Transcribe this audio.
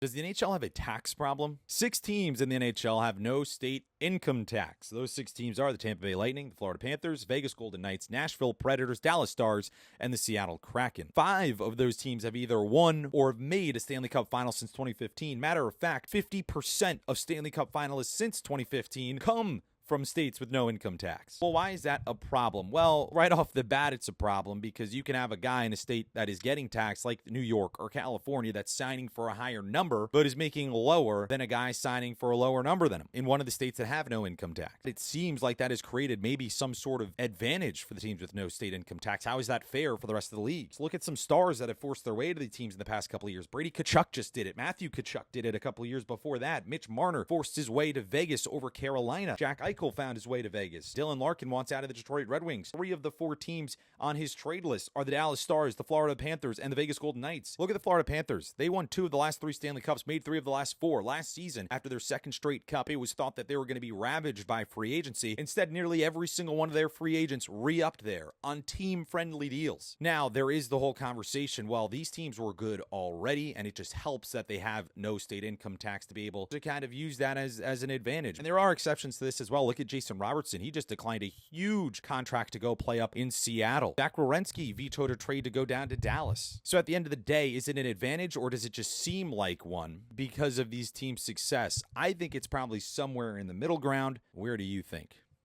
Does the NHL have a tax problem? 6 teams in the NHL have no state income tax. Those 6 teams are the Tampa Bay Lightning, the Florida Panthers, Vegas Golden Knights, Nashville Predators, Dallas Stars, and the Seattle Kraken. 5 of those teams have either won or have made a Stanley Cup final since 2015. Matter of fact, 50% of Stanley Cup finalists since 2015 come from states with no income tax. Well, why is that a problem? Well, right off the bat, it's a problem because you can have a guy in a state that is getting taxed, like New York or California, that's signing for a higher number, but is making lower than a guy signing for a lower number than him in one of the states that have no income tax. It seems like that has created maybe some sort of advantage for the teams with no state income tax. How is that fair for the rest of the league? Look at some stars that have forced their way to the teams in the past couple of years. Brady-Tkachuk just did it. Matthewtkachuk did it a couple of years before that. Mitch Marner forced his way to Vegas over Carolina. Jack Eichel found his way to Vegas. Dylan Larkin wants out of the Detroit Red Wings. 3 of the 4 teams on his trade list are the Dallas Stars, the Florida Panthers, and the Vegas Golden Knights. Look at the Florida Panthers. They won 2 of the last 3 Stanley Cups, made 3 of the last 4. Last season, after their second straight cup, it was thought that they were going to be ravaged by free agency. Instead, nearly every single one of their free agents re-upped there on team-friendly deals. Now, there is the whole conversation, well, these teams were good already, and it just helps that they have no state income tax to be able to kind of use that as an advantage. And there are exceptions to this as well. Look at Jason Robertson. He just declined a huge contract to go play up in Seattle. Zach Werenski vetoed a trade to go down to Dallas. So at the end of the day, is it an advantage or does it just seem like one because of these teams' success? I think it's probably somewhere in the middle ground. Where do you think?